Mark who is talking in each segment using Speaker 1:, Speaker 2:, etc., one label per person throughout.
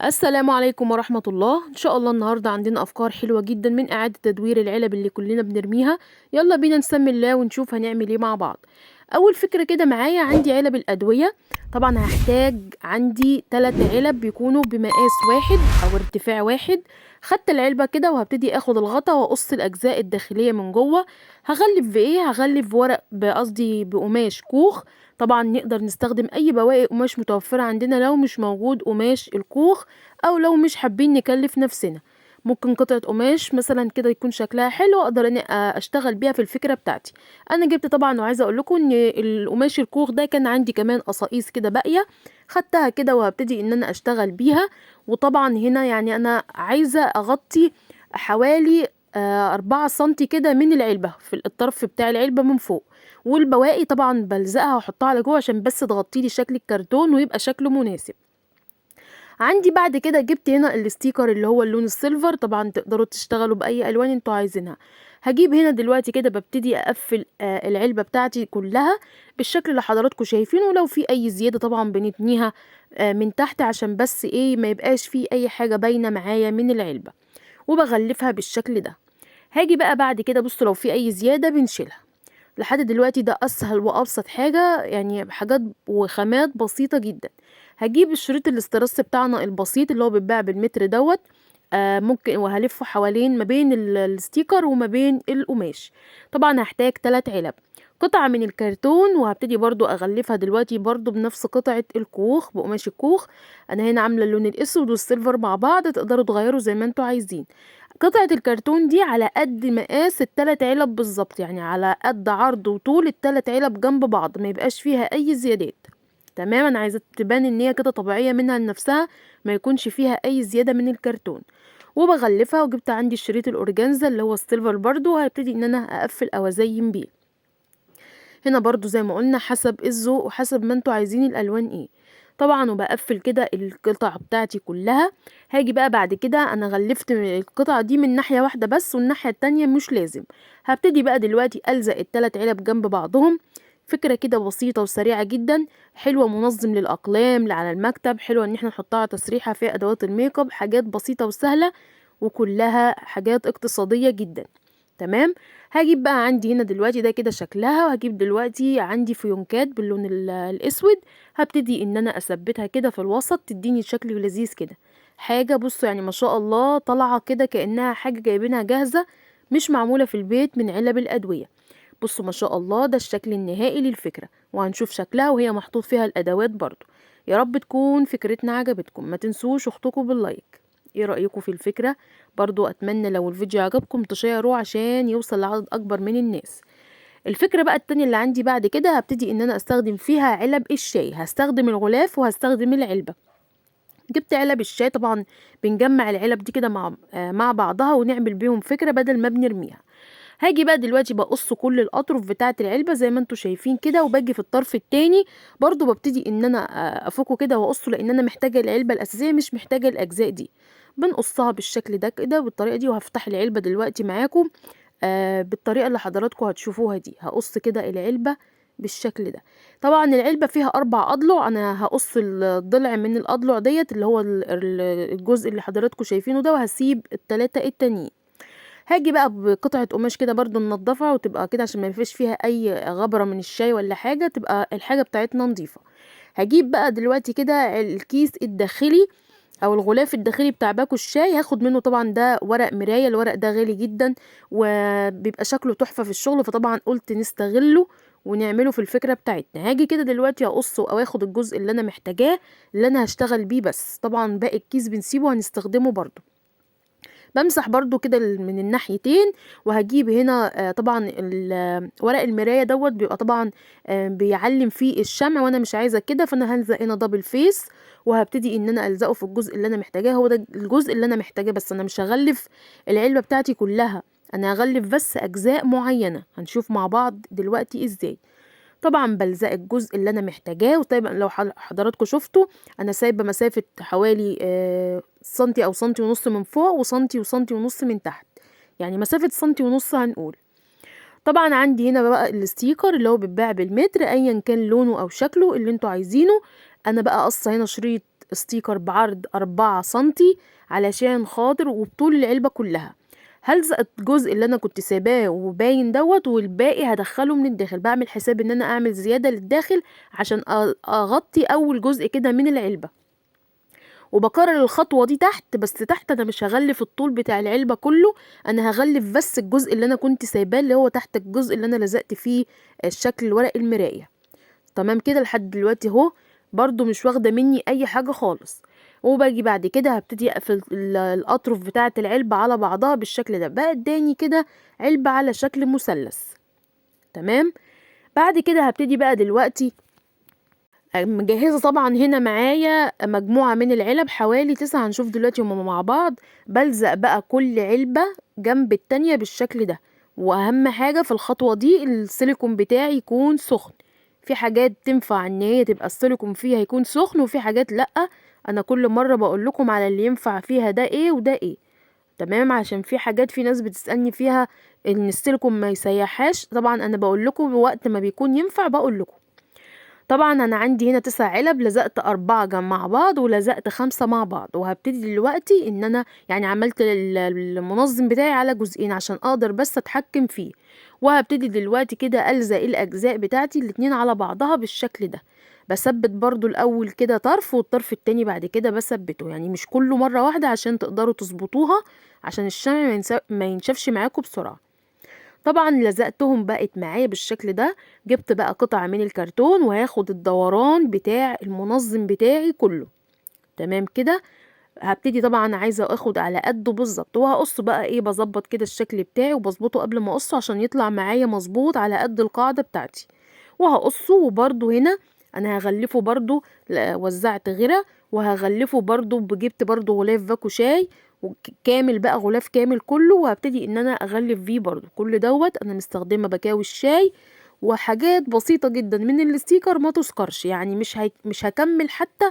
Speaker 1: السلام عليكم ورحمة الله. إن شاء الله النهاردة عندنا أفكار حلوة جدا من إعادة تدوير العلب اللي كلنا بنرميها. يلا بينا نسمي الله ونشوف هنعمل ايه مع بعض. أول فكرة كده معايا عندي علب الأدوية. طبعا هحتاج عندي 3 علب بيكونوا بمقاس واحد أو ارتفاع واحد. خدت العلبة كده وهبتدي اخد الغطا واقص الأجزاء الداخلية من جوه. هغلف بإيه؟ هغلف بورق قصدي بقماش كوخ. طبعا نقدر نستخدم أي بواقي قماش متوفرة عندنا لو مش موجود قماش الكوخ، او لو مش حابين نكلف نفسنا ممكن قطعة قماش مثلا كده يكون شكلها حلو اقدر اني اشتغل بيها في الفكرة بتاعتي. انا جبت طبعا وعايزة اقول لكم ان القماش الكوخ ده كان عندي كمان قصاقيس كده باقية، خدتها كده وهبتدي ان انا اشتغل بيها. وطبعا هنا يعني انا عايزة اغطي حوالي 4 سنتي كده من العلبة في الطرف بتاع العلبة من فوق، والبواقي طبعا بلزقها واحطها على جوه عشان بس تغطيلي شكل الكرتون ويبقى شكله مناسب. عندي بعد كده جبت هنا الستيكر اللي هو اللون السيلفر، طبعا تقدروا تشتغلوا باي الوان انتوا عايزينها. هجيب هنا دلوقتي كده ببتدي اقفل العلبة بتاعتي كلها بالشكل اللي حضراتكم شايفينه، ولو في اي زيادة طبعا بنتنيها من تحت عشان بس ايه ما يبقاش في اي حاجة باينة معايا من العلبة، وبغلفها بالشكل ده. هاجي بقى بعد كده بصوا لو في اي زيادة بنشيلها. لحد دلوقتي ده اسهل وابسط حاجة، يعني حاجات وخامات بسيطة جدا. هجيب الشريط الاسترس بتاعنا البسيط اللي هو بيتباع بالمتر دوت. ممكن وهلفه حوالين ما بين الستيكر وما بين القماش. طبعا هحتاج 3 علب قطعة من الكرتون، وهبتدي برضو اغلفها دلوقتي برضو بنفس قطعة الكوخ بقماش الكوخ. انا هنا عاملة اللون الاسود والسيلفر مع بعض، تقدروا تغيروا زي ما انتوا عايزين. قطعة الكرتون دي على قد مقاس ال3 علب بالظبط، يعني على قد عرض وطول ال3 علب جنب بعض، ما يبقاش فيها اي زيادات. تمام، انا عايزة تبان ان هي كده طبيعية منها لنفسها، ما يكونش فيها اي زيادة من الكرتون. وبغلفها وجبت عندي الشريط الاورجانزا اللي هو السيلفر برضو، وهبتدي ان انا اقفل او ازين بيه. هنا برضو زي ما قلنا حسب الذوق وحسب ما انتوا عايزين الالوان ايه. طبعا وبقفل كده القطع بتاعتي كلها. هاجي بقى بعد كده انا غلفت القطعة دي من ناحية واحدة بس والناحية التانية مش لازم. هبتدي بقى دلوقتي الزق ال3 علب جنب بعضهم. فكرة كده بسيطة وسريعة جدا، حلوة منظم للأقلام على المكتب، حلوة ان احنا نحطها تسريحة في ادوات الميك اب، حاجات بسيطة وسهلة وكلها حاجات اقتصادية جدا. تمام. هجيب بقى عندي هنا دلوقتي ده كده شكلها، وهجيب دلوقتي عندي فيونكات باللون الاسود. هبتدي ان انا اثبتها كده في الوسط تديني شكل لذيذ كده. حاجة بصوا يعني ما شاء الله طالعة كده كأنها حاجة جايبينها جاهزة، مش معمولة في البيت من علب الأدوية. بصوا ما شاء الله ده الشكل النهائي للفكرة، وهنشوف شكلها وهي محطوط فيها الأدوات برضو. يا رب تكون فكرتنا عجبتكم، ما تنسوش اختكم باللايك. ايه رأيكم في الفكرة؟ برضو اتمنى لو الفيديو عجبكم تشيروه عشان يوصل لعدد اكبر من الناس. الفكرة بقى التانية اللي عندي بعد كده هبتدي ان انا استخدم فيها علب الشاي، هستخدم الغلاف وهستخدم العلبة. جبت علب الشاي طبعا، بنجمع العلب دي كده مع بعضها ونعمل بيهم فكرة بدل ما بنرميها. هاجي بقى دلوقتي بقص كل الاطرف بتاعه العلبه زي ما انتوا شايفين كده، وباجي في الطرف التاني برضو ببتدي ان انا افكه كده واقصه، لان انا محتاجه العلبه الاساسيه مش محتاجه الاجزاء دي. بنقصها بالشكل ده كده بالطريقه دي، وهفتح العلبه دلوقتي معاكم بالطريقه اللي حضراتكم هتشوفوها دي. هقص كده العلبه بالشكل ده. طبعا العلبه فيها 4 اضلع، انا هقص الضلع من الاضلع ديت اللي هو الجزء اللي حضراتكم شايفينه ده، وهسيب ال3 التانيين. هاجي بقى بقطعة قماش كده برضو ننضفها وتبقى كده عشان ما يفيش فيها اي غبرة من الشاي ولا حاجة، تبقى الحاجة بتاعتنا نظيفة. هجيب بقى دلوقتي كده الكيس الداخلي او الغلاف الداخلي بتاع باكو الشاي، هاخد منه طبعا ده ورق مراية، الورق ده غالي جدا وبيبقى شكله تحفة في الشغل، فطبعا قلت نستغله ونعمله في الفكرة بتاعتنا. هاجي كده دلوقتي اقصه او اخد الجزء اللي انا محتاجاه اللي انا هشتغل بيه، بس طبعا باقي الكيس بنسيبه هنستخدمه برضو. بمسح برضو كده من الناحيتين. وهجيب هنا طبعا ورق المراية دوت بيبقى طبعا بيعلم فيه الشمع، وانا مش عايزة كده، فانا هلزق هنا دبل فيس، وهبتدي ان انا الزقه في الجزء اللي انا محتاجاه. هو ده الجزء اللي انا محتاجاه، بس انا مش هغلف العلبة بتاعتي كلها، انا هغلف بس اجزاء معينة، هنشوف مع بعض دلوقتي ازاي. طبعا بلزق الجزء اللي انا محتاجاه، وطيب لو حضراتكم شفتوا انا سايبه مسافه حوالي سنتي او سنتي ونص من فوق وسنتي وسنتي ونص من تحت، يعني مسافه سنتي ونص هنقول. طبعا عندي هنا بقى الستيكر اللي هو بيتباع بالمتر ايا كان لونه او شكله اللي انتوا عايزينه. انا بقى قصه هنا شريط ستيكر بعرض 4 سنتي علشان خاطر وبطول العلبة كلها. هلزق الجزء اللي انا كنت سايباه وباين دوت، والباقي هدخله من الداخل. بعمل حساب ان انا اعمل زيادة للداخل عشان اغطي اول جزء كده من العلبة. وبكرر الخطوة دي تحت، بس تحت انا مش هغلف الطول بتاع العلبة كله، انا هغلف بس الجزء اللي انا كنت سايباه اللي هو تحت الجزء اللي انا لزقت فيه الشكل الورق المراية. تمام كده لحد دلوقتي اهو، برضو مش واخدة مني اي حاجة خالص. وباجي بعد كده هبتدي اقفل الاطرف بتاعة العلبة على بعضها بالشكل ده، بقى اداني كده علبة على شكل مثلث. تمام. بعد كده هبتدي بقى دلوقتي مجهزة طبعا هنا معايا مجموعة من العلب حوالي 9، هنشوف دلوقتي هما مع بعض. بلزق بقى كل علبة جنب التانية بالشكل ده. واهم حاجة في الخطوة دي السيليكون بتاعي يكون سخن. في حاجات تنفع ان هي تبقى السيليكون فيها يكون سخن، وفي حاجات لأ. انا كل مرة بقول لكم على اللي ينفع فيها ده ايه وده ايه. تمام. عشان في حاجات في ناس بتسألني فيها ان السيليكون ما يسيحهاش، طبعا انا بقول لكم وقت ما بيكون ينفع بقول لكم. طبعا انا عندي هنا 9 علب، لزقت 4 مع بعض ولزقت 5 مع بعض. وهبتدي دلوقتي ان انا يعني عملت المنظم بتاعي على جزئين عشان اقدر بس اتحكم فيه. وهبتدي دلوقتي كده الزق الاجزاء بتاعتي الاتنين على بعضها بالشكل ده. بثبت برضو الاول كده طرف، والطرف التاني بعد كده بثبته، يعني مش كله مرة واحدة عشان تقدروا تظبطوها، عشان الشمع ما ينشفش معاكم بسرعة. طبعا لزقتهم بقت معايا بالشكل ده. جبت بقى قطعة من الكرتون وهاخد الدوران بتاع المنظم بتاعي كله. تمام كده. هبتدي طبعا عايزة اخد على قده بالظبط، وهقص بقى ايه، بظبط كده الشكل بتاعي وبظبطه قبل ما اقصه عشان يطلع معايا مظبوط على قد القاعدة بتاعتي. وهقصه، وبرده هنا انا هغلفه برضو. وزعت غيرة وهغلفه برضو، جبت برضو غلاف باكو شاي كامل بقى، غلاف كامل كله، وهبتدي ان انا اغلف فيه برضو. كل دوت انا مستخدمة بكاوي الشاي وحاجات بسيطة جدا من الستيكر ما تذكرش، يعني مش هكمل حتى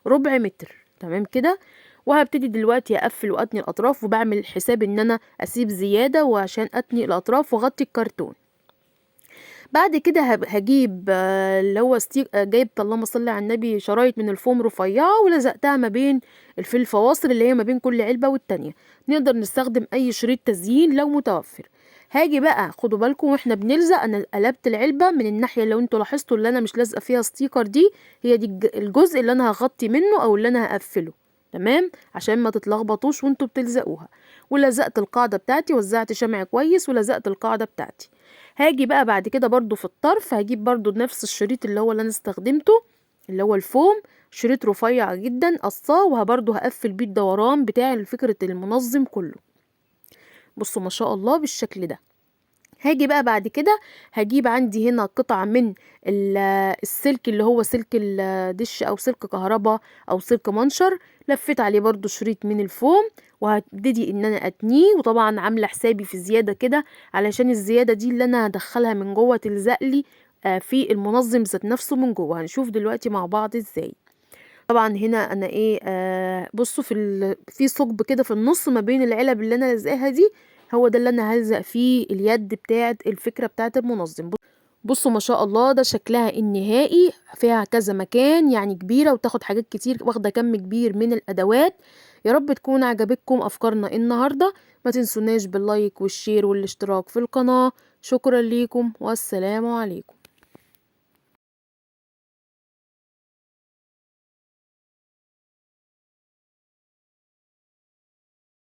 Speaker 1: ربع متر. تمام كده. وهبتدي دلوقتي اقفل واتني الاطراف، وبعمل حساب ان انا اسيب زيادة وعشان اتني الاطراف واغطي الكرتون. بعد كده هجيب اللي هو جايب اللهم صل على النبي شرايط من الفوم رفيعة ولزقتها ما بين في الفواصل اللي هي ما بين كل علبة والتانية. نقدر نستخدم اي شريط تزيين لو متوفر. هاجي بقى خدوا بالكم واحنا بنلزق، انا قلبت العلبة من الناحية اللي انتوا لاحظتوا اللي انا مش لازقة فيها ستيكر دي، هي دي الجزء اللي انا هغطي منه او اللي انا هقفله. تمام. عشان ما تتلخبطوش وانتوا بتلزقوها. ولزقت القاعدة بتاعتي، وزعت شمع كويس ولزقت القاعدة بتاعتي. هاجي بقى بعد كده برضو في الطرف هجيب برضو نفس الشريط اللي هو اللي انا استخدمته، اللي هو الفوم، شريط رفيع جدا قصاه، وبرضو هقفل بيه الدوران بتاع فكرة المنظم كله. بصوا ما شاء الله بالشكل ده. هاجي بقى بعد كده هجيب عندي هنا قطعة من السلك اللي هو سلك الدش او سلك كهرباء او سلك منشر، لفيت عليه برضو شريط من الفوم، وهبتدي ان انا اتنيه. وطبعا عامله حسابي في زياده كده علشان الزياده دي اللي انا هدخلها من جوه تلزق لي في المنظم ذات نفسه من جوه. هنشوف دلوقتي مع بعض ازاي. طبعا هنا انا ايه بصوا في ثقب كده في النص ما بين العلب اللي انا لازقاها دي، هو ده اللي انا هلزق فيه اليد بتاعه الفكره بتاعه المنظم. بصوا ما شاء الله ده شكلها النهائي، فيها كذا مكان يعني كبيره وتاخد حاجات كتير، واخده كم كبير من الادوات. يا رب تكون عجبتكم افكارنا النهارده. ما تنسوناش باللايك والشير والاشتراك في القناه. شكرا ليكم والسلام عليكم.